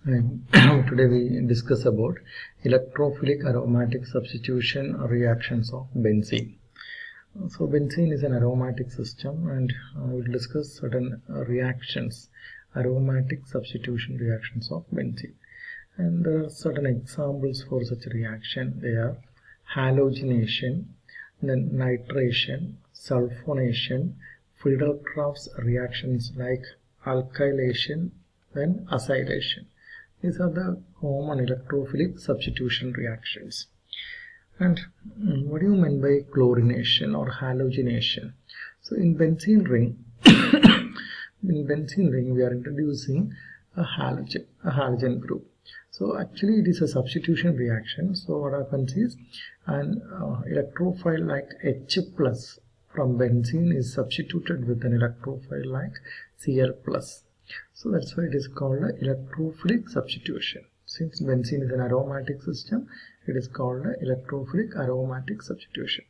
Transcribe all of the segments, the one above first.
And today we discuss about electrophilic aromatic substitution reactions of benzene. So benzene is an aromatic system, and we'll discuss certain reactions, aromatic substitution reactions of benzene. And there are certain examples for such a reaction. They are halogenation, then nitration, sulfonation, Friedel-Crafts reactions like alkylation, then acylation. These are the common electrophilic substitution reactions. And what do you mean by chlorination or halogenation? So in benzene ring, we are introducing a halogen group. So actually it is a substitution reaction. So what happens is an electrophile like H plus from benzene is substituted with an electrophile like Cl plus. So that's why it is called an electrophilic substitution. Since benzene is an aromatic system, it is called an electrophilic aromatic substitution.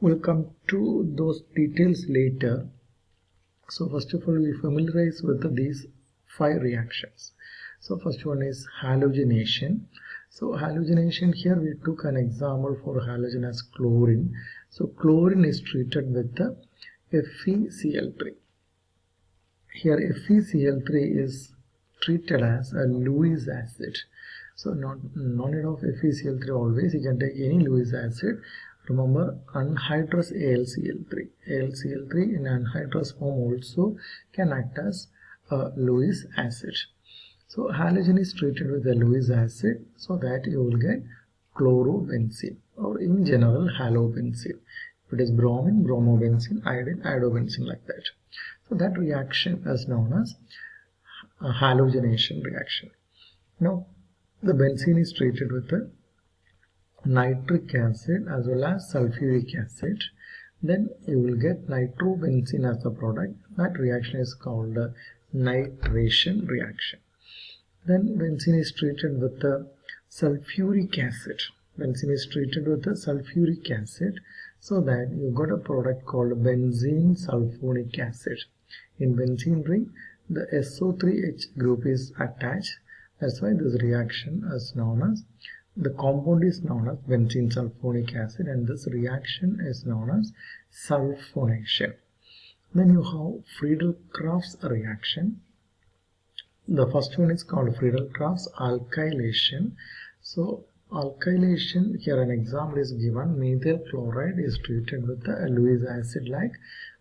We'll come to those details later. So first of all, we familiarize with these 5 reactions. So first one is halogenation. So halogenation, here we took an example for halogen as chlorine. So chlorine is treated with the FeCl3. Here FeCl3 is treated as a Lewis acid. So no need of FeCl3 always, you can take any Lewis acid. Remember anhydrous AlCl3. AlCl3 in anhydrous form also can act as a Lewis acid. So halogen is treated with a Lewis acid so that you will get chlorobenzene, or in general halobenzene. If it is bromine, bromobenzene, iodine, iodobenzene, like that. So that reaction is known as a halogenation reaction. Now the benzene is treated with the nitric acid as well as sulfuric acid. Then you will get nitrobenzene as the product. That reaction is called a nitration reaction. Then benzene is treated with the sulfuric acid. Benzene is treated with the sulfuric acid so that you got a product called benzene sulfonic acid. In benzene ring, the SO3H group is attached. That's why this reaction is known as, the compound is known as benzene sulfonic acid, and this reaction is known as sulfonation. Then you have Friedel-Crafts reaction. The first one is called Friedel-Crafts alkylation. So alkylation, here an example is given. Methyl chloride is treated with a Lewis acid like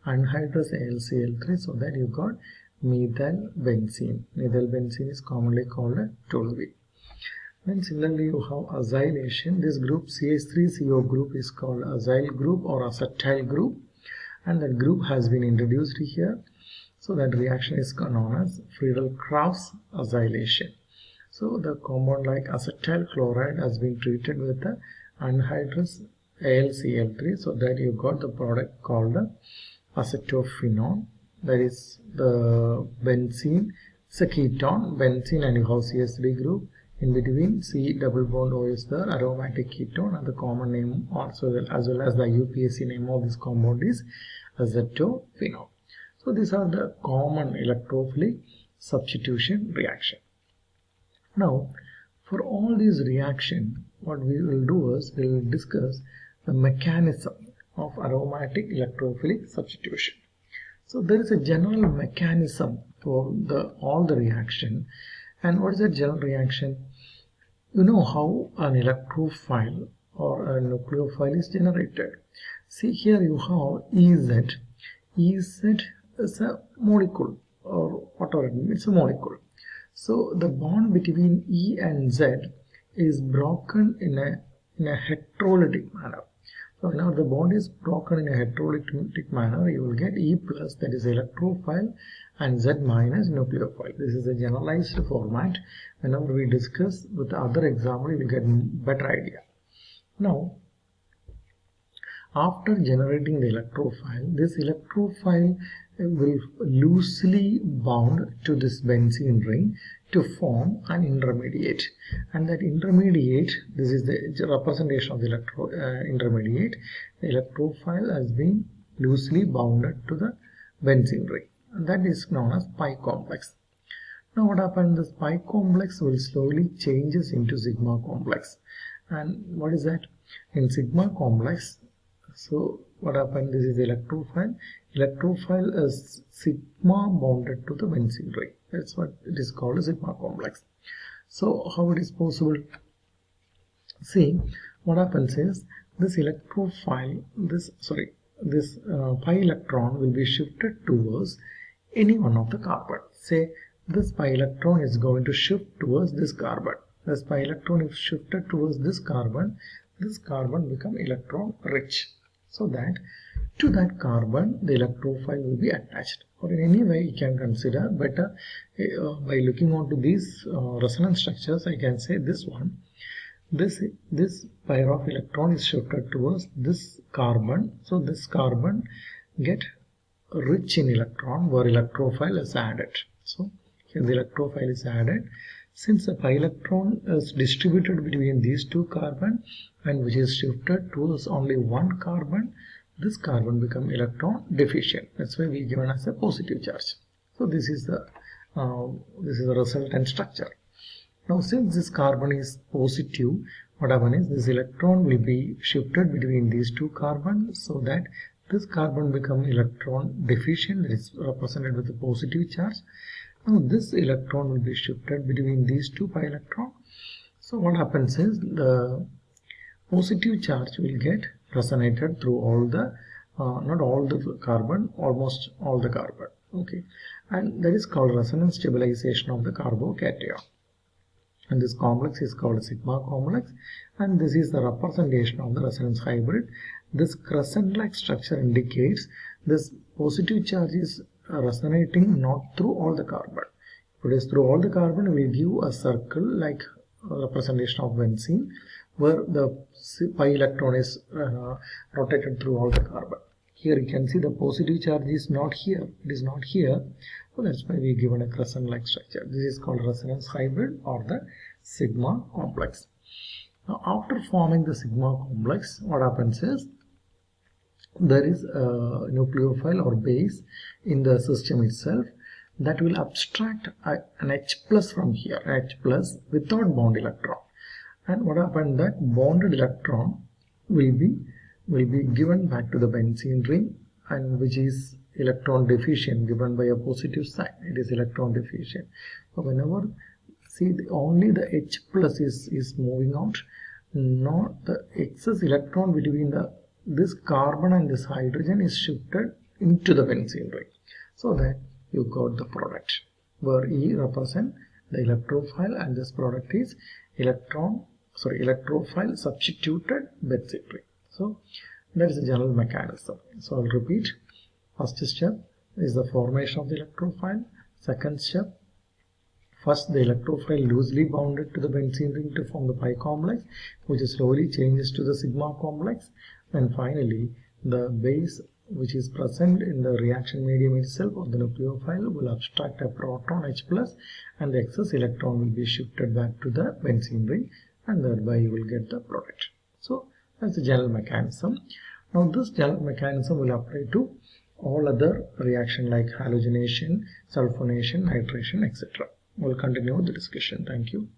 anhydrous AlCl3, so that you got methyl benzene. Methyl benzene is commonly called a toluene. Then similarly you have acylation. This group CH3CO group is called acyl group or acetyl group, and that group has been introduced here. So that reaction is known as Friedel-Crafts acylation. So the compound like acetyl chloride has been treated with the anhydrous AlCl3, so that you got the product called the acetophenone. That is the benzene. It's a ketone, benzene, and you have CH3 group. In between C double bond O is the aromatic ketone, and the common name also as well as the UPAC name of this compound is acetophenone. So these are the common electrophilic substitution reaction. Now for all these reactions, what we will do is we will discuss the mechanism of aromatic electrophilic substitution. So there is a general mechanism for all the reaction. And what is a general reaction? You know how an electrophile or a nucleophile is generated. See, here you have Ez. Ez is a molecule, or whatever it means, it's a molecule. So the bond between E and Z is broken in a heterolytic manner. So now the bond is broken in a heterolytic manner, you will get E plus, that is electrophile, and Z minus nucleophile. This is a generalized format. Whenever we discuss with the other example, you will get better idea. Now after generating the electrophile, this electrophile will loosely bound to this benzene ring to form an intermediate, and that intermediate, this is the representation of the intermediate. The electrophile has been loosely bounded to the benzene ring, and that is known as pi complex. Now what happens, this pi complex will slowly changes into sigma complex. And what is that? In sigma complex, so what happens, this is electrophile. Electrophile is sigma bonded to the benzene ring. That's what it is called, a sigma complex. So how it is possible? See, what happens is this electrophile, this pi electron will be shifted towards any one of the carbon. Say this pi electron is going to shift towards this carbon. This pi electron is shifted towards this carbon become electron rich. So that to that carbon the electrophile will be attached. Or in any way you can consider better by looking onto these resonance structures. I can say this one. This pair of electron is shifted towards this carbon. So this carbon get rich in electron where electrophile is added. So here the electrophile is added. Since the pi electron is distributed between these two carbon and which is shifted towards only one carbon, this carbon become electron deficient. That's why we given as a positive charge. So this is the resultant structure. Now since this carbon is positive, what happens is this electron will be shifted between these two carbons, so that this carbon become electron deficient, that is represented with a positive charge. Now this electron will be shifted between these two pi electron. So what happens is the positive charge will get resonated through all the not all the carbon, almost all the carbon. Okay, and that is called resonance stabilization of the carbocation. And this complex is called sigma complex, and this is the representation of the resonance hybrid. This crescent-like structure indicates this positive charge is resonating not through all the carbon. If it is through all the carbon, we will give a circle like representation of benzene, where the pi electron is rotated through all the carbon. Here you can see the positive charge is not here. It is not here. So that's why we given a crescent-like structure. This is called resonance hybrid or the sigma complex. Now after forming the sigma complex, what happens is there is a nucleophile or base in the system itself that will abstract an H plus from here, H plus without bond electron. And what happens, that bonded electron will be given back to the benzene ring, and which is electron deficient, given by a positive sign. It is electron deficient. So whenever see only the H plus is moving out, not the excess electron between this carbon and this hydrogen is shifted into the benzene ring, so that you got the product where E represent the electrophile and this product is electrophile substituted benzene ring. So that is the general mechanism. So I'll repeat. First step is the formation of the electrophile. Second step, first the electrophile loosely bounded to the benzene ring to form the pi complex, which slowly changes to the sigma complex. And finally, the base which is present in the reaction medium itself of the nucleophile will abstract a proton H plus, and the excess electron will be shifted back to the benzene ring, and thereby you will get the product. So that's the general mechanism. Now this general mechanism will apply to all other reaction like halogenation, sulfonation, nitration, etc. We'll continue the discussion. Thank you.